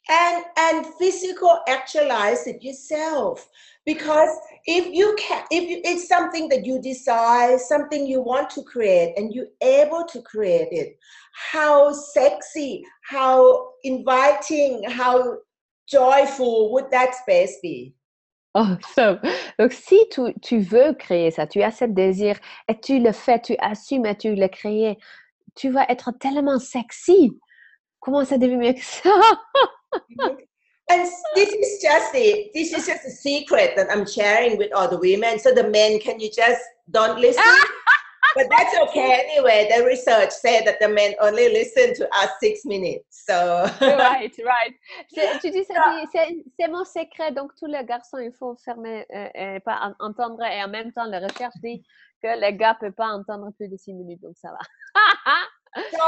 and physical actualize it yourself, because if it's something that you desire, something you want to create, and you're able to create it, how sexy, how inviting, how joyful would that space be? Awesome. Donc, si tu veux créer ça, tu as ce désir et tu le fais, tu assumes et tu le crées, tu vas être tellement sexy. Comment ça devient mieux que ça? And this is just a secret that I'm sharing with all the women. So the men, can you just don't listen? But that's okay anyway. The research said that the men only listen to us 6 minutes. So Right. Tu dis ça, c'est mon secret. Donc tous les garçons, il faut fermer, pas entendre, et en même temps, la recherche dit que les gars ne peuvent pas entendre plus de 6 minutes. Donc ça va.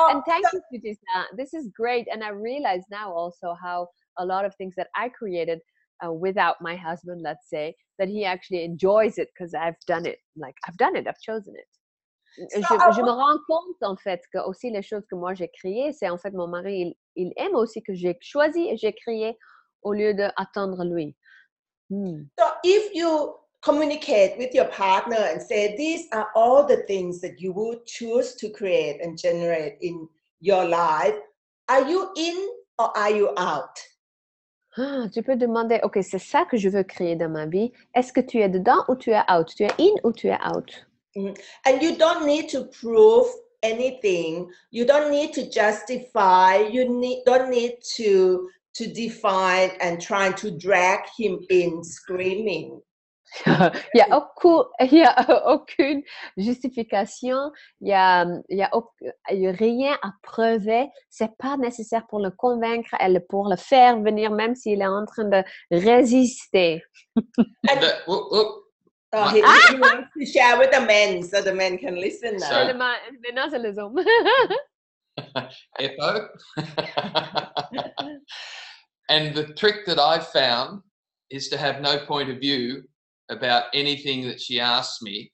And thank you, Sujita. This is great. And I realize now also how a lot of things that I created without my husband, let's say, that he actually enjoys it because I've done it. Like, I've done it, I've chosen it. Je me rends compte, en fait, que aussi les choses que moi j'ai créées, c'est en fait mon mari, il aime aussi que j'ai choisi et j'ai créé au lieu d'attendre lui. So if you communicate with your partner and say, these are all the things that you would choose to create and generate in your life, are you in or are you out? Tu peux demander, OK, c'est ça que je veux créer dans ma vie. Est-ce que tu es dedans ou tu es out? Tu es in ou tu es out? And you don't need to prove anything. You don't need to justify. You don't need to define and trying to drag him in screaming. Il n'y a aucune justification, il y a rien à prouver. C'est pas nécessaire pour le convaincre, pour le faire venir, même s'il est en train de résister. He wants to share with the men, so the men can listen now. So- Maintenant, c'est les hommes. Epo. And the trick that I've found is to have no point of view about anything that she asks me,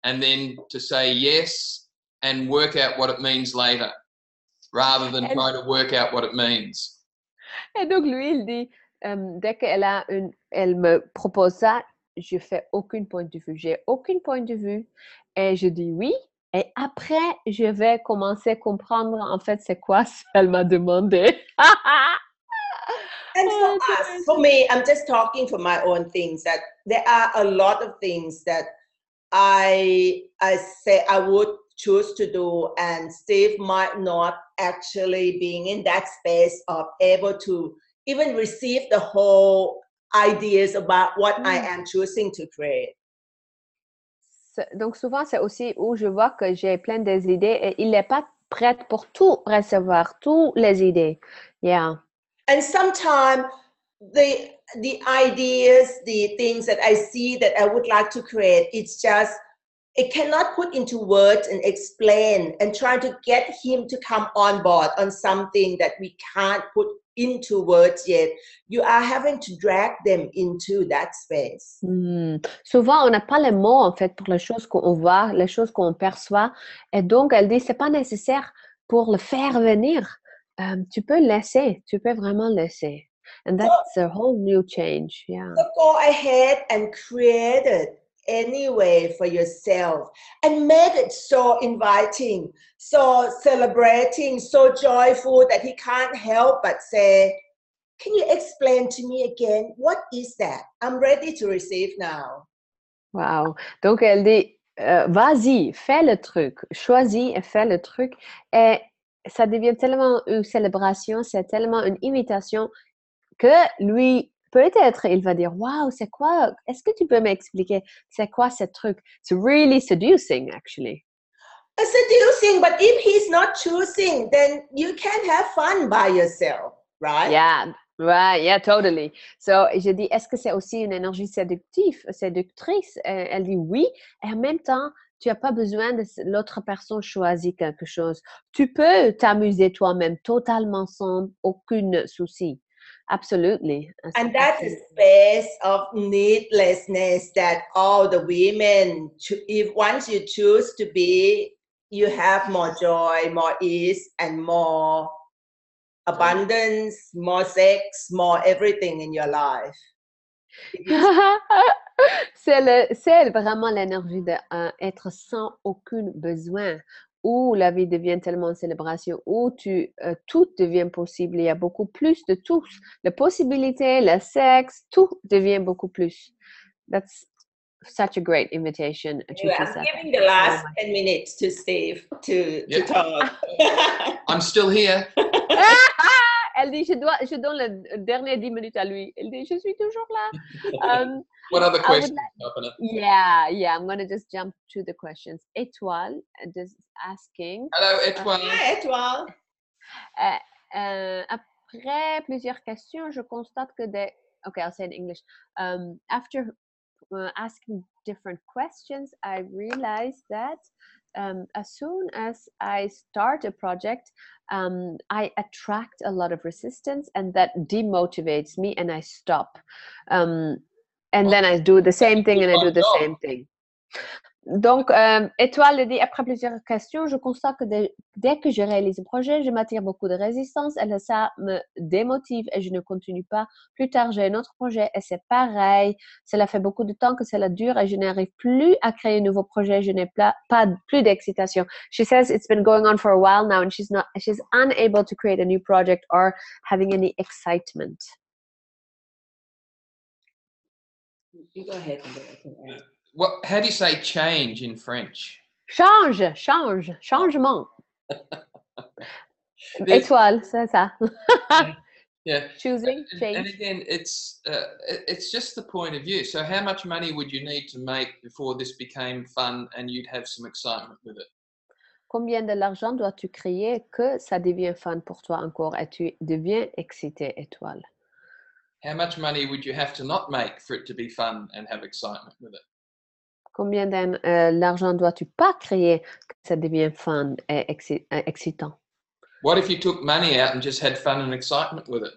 and then to say yes and work out what it means later, rather than try to work out what it means. Et donc, lui, il dit, dès elle me propose ça, je fais aucun point de vue. J'ai aucun point de vue. Et je dis oui. Et après, je vais commencer à comprendre, en fait, c'est quoi ce qu'elle m'a demandé. And for us, for me, I'm just talking for my own things, that there are a lot of things that I say I would choose to do, and Steve might not actually being in that space of able to even receive the whole ideas about what I am choosing to create. Donc, souvent, c'est aussi où je vois que j'ai plein d'idées et il n'est pas prêt pour tout recevoir, toutes les idées. Yeah. And sometimes the ideas, the things that I see that I would like to create, it cannot put into words and explain, and try to get him to come on board on something that we can't put into words yet. You are having to drag them into that space. Souvent, on n'a pas les mots, en fait, pour les choses qu'on voit, les choses qu'on perçoit. Et donc, elle dit, c'est pas nécessaire pour le faire venir. Tu peux laisser, tu peux vraiment laisser. And that's a whole new change. Yeah. So go ahead and create it anyway for yourself, and make it so inviting, so celebrating, so joyful that he can't help but say, can you explain to me again, what is that? I'm ready to receive now. Wow. Donc, elle dit, vas-y, fais le truc, choisis et fais le truc. Et ça devient tellement une célébration, c'est tellement une invitation que lui, peut-être, il va dire, wow, c'est quoi? Est-ce que tu peux m'expliquer c'est quoi ce truc? It's really seducing, actually. Seducing, but if he's not choosing, then you can have fun by yourself, right? Yeah, right, yeah, totally. So, je dis, est-ce que c'est aussi une énergie séductrice? Elle dit oui, et en même temps, tu n'as pas besoin de l'autre personne choisir quelque chose. Tu peux t'amuser toi-même totalement sans aucun souci. Absolutely. And that's a space of needlessness that all the women, if once you choose to be, you have more joy, more ease, and more abundance, more sex, more everything in your life. C'est vraiment l'énergie d'être sans aucun besoin, où la vie devient tellement une célébration, où tout devient possible. Il y a beaucoup plus de tout. La possibilité, le sexe, tout devient beaucoup plus. That's such a great invitation. I'm giving the last 10 minutes to Steve to talk. I'm still here. Elle dit, je donne le dernier 10 minutes à lui. Elle dit, je suis toujours là. What other questions? Yeah, I'm going to just jump to the questions. Étoile is asking. Hello, Étoile. Hi, Étoile. Après plusieurs questions, je constate que okay, I'll say in English. After asking different questions, I realized that as soon as I start a project, I attract a lot of resistance, and that demotivates me, and I stop. And then I do the same thing, and I do the same thing. Donc, Étoile dit, après plusieurs questions, je constate que dès que je réalise un projet, je m'attire beaucoup de résistance et ça me démotive et je ne continue pas. Plus tard, j'ai un autre projet et c'est pareil. Cela fait beaucoup de temps que cela dure et je n'arrive plus à créer un nouveau projet. Je n'ai plus d'excitation. She says it's been going on for a while now and she's unable to create a new project or having any excitement. You go ahead. How do you say change in French? Changement. Étoile, c'est ça. Yeah. Choosing, change. And again, it's just the point of view. So how much money would you need to make before this became fun and you'd have some excitement with it? Combien de l'argent dois-tu créer que ça devient fun pour toi encore et tu deviens excité, Étoile? How much money would you have to not make for it to be fun and have excitement with it? Combien d'argent dois-tu pas créer que ça devient fun et excitant? What if you took money out and just had fun and excitement with it?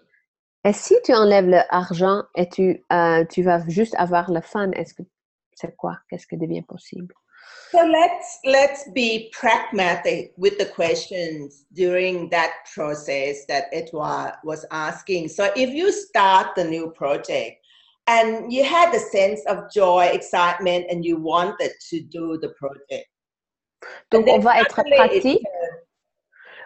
Et si tu enlèves l'argent et tu vas juste avoir le fun, c'est quoi? Qu'est-ce qui devient possible? So let's be pragmatic with the questions during that process that Edouard was asking. So if you start the new project and you had a sense of joy, excitement, and you wanted to do the project. Donc, on va être pratique.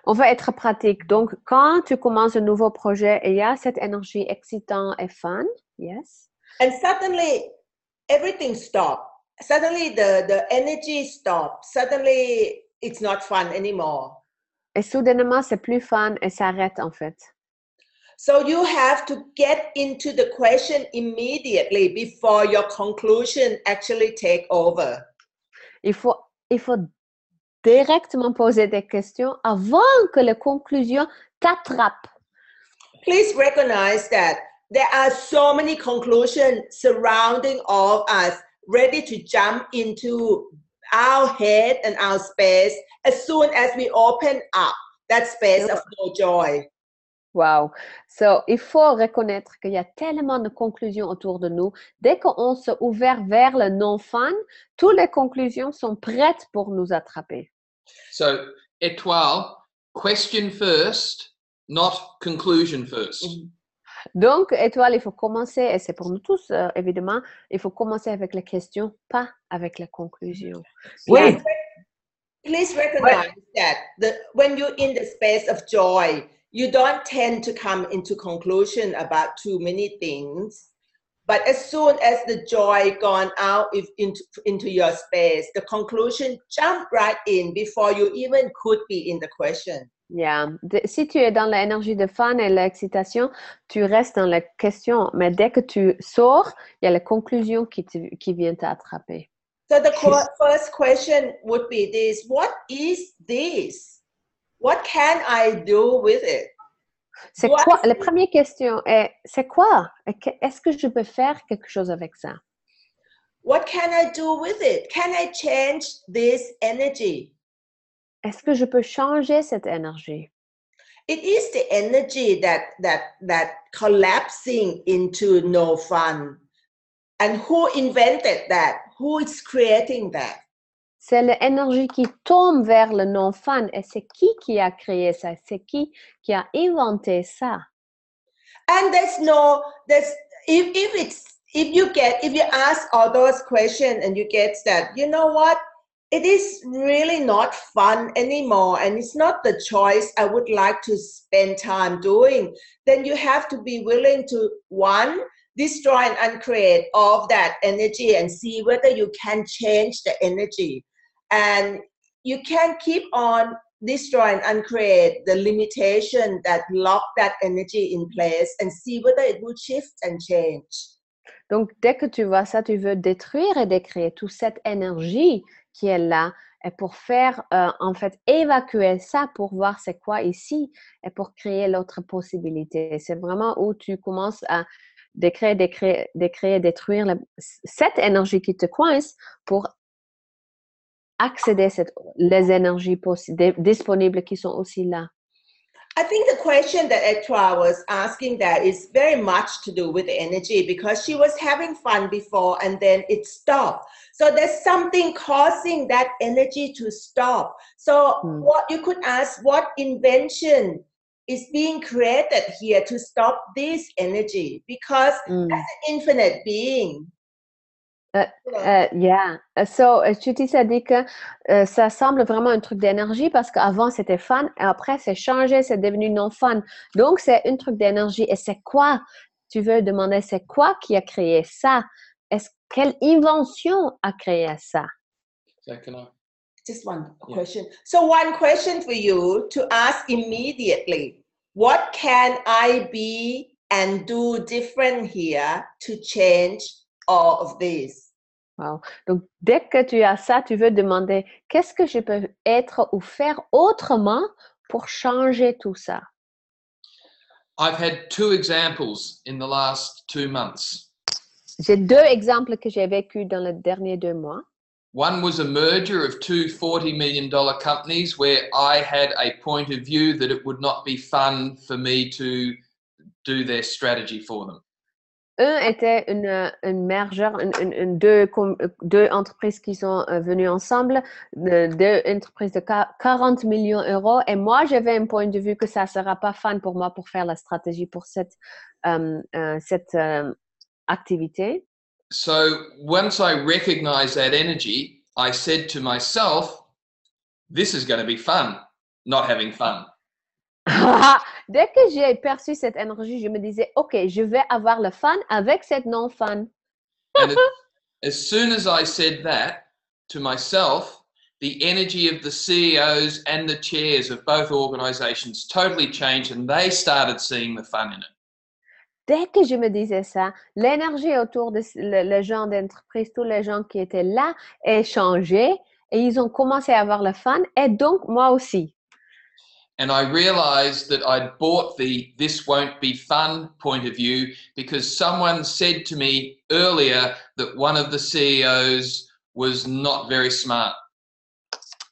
On va être pratique. Donc, quand tu commences un nouveau projet et il y a cette énergie excitante et fun, yes. And suddenly, everything stops. Suddenly, the energy stops. Suddenly, it's not fun anymore. Et soudainement, c'est plus fun et ça arrête en fait. So you have to get into the question immediately before your conclusion actually take over. Il faut directement poser des questions avant que la conclusion t'attrape. Please recognize that there are so many conclusions surrounding all of us, ready to jump into our head and our space as soon as we open up that space of no joy. Wow. So, il faut reconnaître qu'il y a tellement de conclusions autour de nous. Dès qu'on s'est ouvert vers le non-fun, toutes les conclusions sont prêtes pour nous attraper. So, Étoile, question first, not conclusion first. Donc, Étoile, il faut commencer, et c'est pour nous tous, évidemment, il faut commencer avec les questions, pas avec la conclusion. Oui. Please recognize that when you're in the space of joy, you don't tend to come into conclusion about too many things. But as soon as the joy gone out into your space, the conclusion jump right in before you even could be in the question. Yeah. Si tu es dans l'énergie de fun et l'excitation, tu restes dans la question. Mais dès que tu sors, il y a la conclusion qui vient t'attraper. So the first question would be this: what is this? What can I do with it? C'est quoi? La première question est, c'est quoi? Est-ce que je peux faire quelque chose avec ça? What can I do with it? Can I change this energy? Est-ce que je peux changer cette énergie? It is the energy that collapsing into no fun. And who invented that? Who is creating that? c'est l'énergie qui tombe vers le non-fun. Et c'est qui a créé ça? C'est qui a inventé ça? And if you ask all those questions and you get that, you know what? It is really not fun anymore, and it's not the choice I would like to spend time doing. Then you have to be willing to, one, destroy and uncreate all of that energy and see whether you can change the energy. And you can keep on destroy and uncreate the limitation that lock that energy in place and see whether it will shift and change. Donc, dès que tu vois ça, tu veux détruire et décréer toute cette énergie qui est là et pour faire, en fait, évacuer ça pour voir c'est quoi ici et pour créer l'autre possibilité. C'est vraiment où tu commences à détruire cette énergie qui te coince pour accéder à les énergies disponibles qui sont aussi là. I think the question that Etra was asking that is very much to do with the energy, because she was having fun before and then it stopped. So there's something causing that energy to stop. So what you could ask, what invention is being created here to stop this energy? Because as an infinite being, So, Chuti a dit que ça semble vraiment un truc d'énergie parce qu'avant c'était fun et après c'est changé, c'est devenu non fun. Donc, c'est un truc d'énergie. Et c'est quoi? Tu veux demander c'est quoi qui a créé ça? Quelle invention a créé ça? Just one question. So one question for you to ask immediately. What can I be and do different here to change all of this? Wow. Donc, dès que tu as ça, tu veux demander qu'est-ce que je peux être ou faire autrement pour changer tout ça? I've had 2 examples in the last 2 months. J'ai 2 exemples que j'ai vécu dans les derniers 2 mois. One was a merger of 2 $40 million companies where I had a point of view that it would not be fun for me to do their strategy for them. Un était une merger, deux entreprises qui sont venues ensemble, 2 entreprises de 40 millions d'euros. Et moi, j'avais un point de vue que ça ne sera pas fun pour moi pour faire la stratégie pour cette activité. So once I recognized that energy, I said to myself, this is going to be fun, not having fun. Dès que j'ai perçu cette énergie, je me disais, OK, je vais avoir le fun avec cette non-fun. And as soon as I said that to myself, the energy of the CEOs and the chairs of both organizations totally changed and they started seeing the fun in it. Dès que je me disais ça, l'énergie autour de les gens d'entreprise, tous les gens qui étaient là, a changé et ils ont commencé à avoir le fun et donc moi aussi. And I realized that I'd bought the this won't be fun point of view because someone said to me earlier that one of the CEOs was not very smart.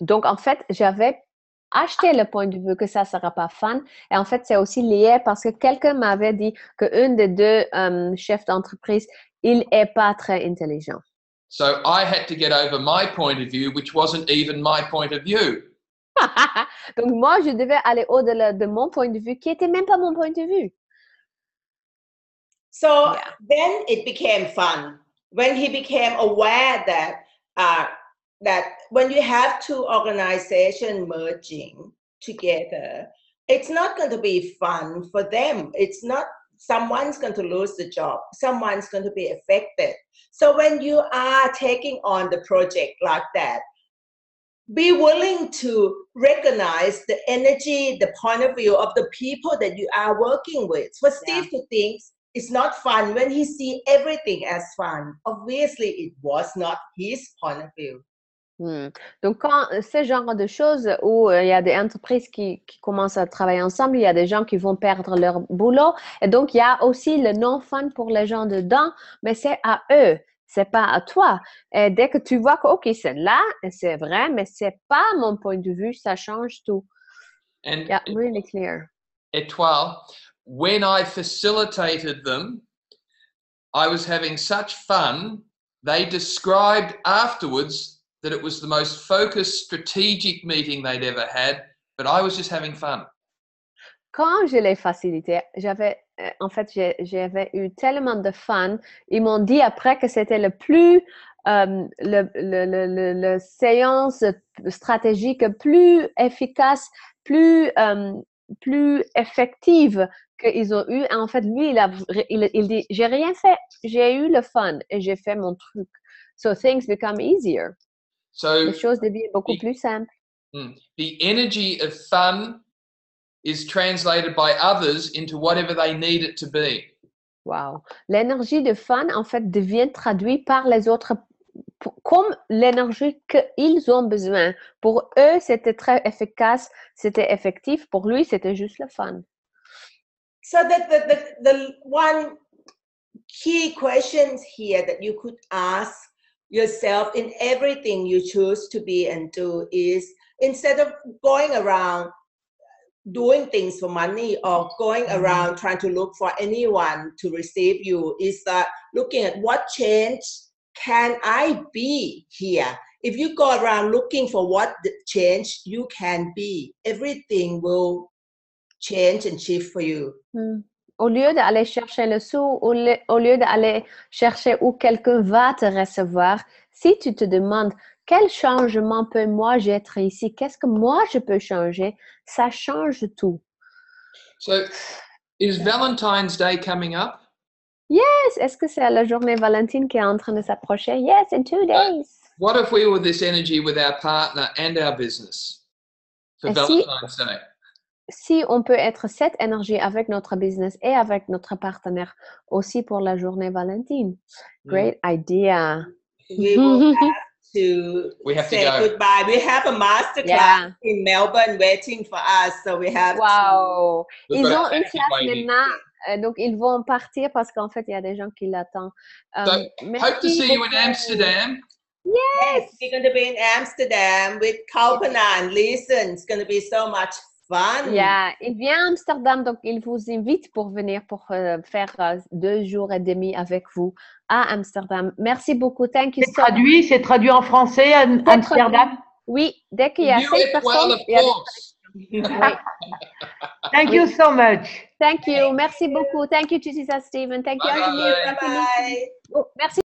Donc, en fait, j'avais acheté le point de vue que ça ne sera pas fun. Et en fait, c'est aussi lié parce que quelqu'un m'avait dit qu'un des 2 chefs d'entreprise, il n'est pas très intelligent. So I had to get over my point of view, which wasn't even my point of view. Donc, moi, je devais aller au-delà de mon point de vue qui n'était même pas mon point de vue. So then it became fun when he became aware that when you have 2 organizations merging together, it's not going to be fun for them. It's not, someone's going to lose the job. Someone's going to be affected. So when you are taking on the project like that, be willing to recognize the energy, the point of view of the people that you are working with. For Steve to think it's not fun when he sees everything as fun, obviously it was not his point of view. Donc, quand ce genre de choses où il y a des entreprises qui commencent à travailler ensemble, il y a des gens qui vont perdre leur boulot. Et donc, il y a aussi le non-fun pour les gens dedans, mais c'est à eux. C'est pas à toi. Et dès que tu vois que, OK, c'est là, c'est vrai, mais c'est pas mon point de vue, ça change tout. And yeah, really clear. Étoile, when I facilitated them, I was having such fun. They described afterwards that it was the most focused, strategic meeting they'd ever had, but I was just having fun. Quand je l'ai facilité, j'avais eu tellement de fun. Ils m'ont dit après que c'était le plus, le séance stratégique plus efficace, plus effective qu'ils ont eu. En fait, lui, il dit, j'ai rien fait, j'ai eu le fun et j'ai fait mon truc. So things become easier. So Les choses deviennent beaucoup plus simples. the energy of fun is translated by others into whatever they need it to be. Wow. L'énergie de fun, en fait, devient traduite par les autres comme l'énergie qu'ils ont besoin. Pour eux, c'était très efficace, c'était effectif. Pour lui, c'était juste le fun. So the one key questions here that you could ask yourself in everything you choose to be and do is, instead of going around doing things for money or going around trying to look for anyone to receive you, is looking at what change can I be here. If you go around looking for what change you can be, everything will change and shift for you. Au lieu d'aller chercher le sou, au lieu d'aller chercher où quelqu'un va te recevoir, si tu te demandes quel changement peut moi être ici, qu'est-ce que moi je peux changer, ça change tout. So, is Valentine's Day coming up? Yes, est-ce que c'est la journée Valentine qui est en train de s'approcher? Yes, in 2 days. What if we were this energy with our partner and our business for Valentine's Day? Si on peut être cette énergie avec notre business et avec notre partenaire aussi pour la journée Valentine. Great idea. We will have to say goodbye. We have a masterclass in Melbourne waiting for us, so we have Wow. Ils ont une classe maintenant, donc ils vont partir parce qu'en fait, il y a des gens qui l'attendent. So, hope to see you in Amsterdam. Yes. We're going to be in Amsterdam with Kalpana and Lisa. It's going to be so much fun. Yeah, il vient à Amsterdam, donc il vous invite pour venir pour faire 2 jours et demi avec vous à Amsterdam. Merci beaucoup. Thank you so much. C'est traduit en français à Amsterdam? Oui, dès qu'il y a 6 personnes. Oui. Thank you so much. Thank you. Merci beaucoup. Thank you, Tisa Stephen. Thank you, Angelique. Bye. Oh, merci.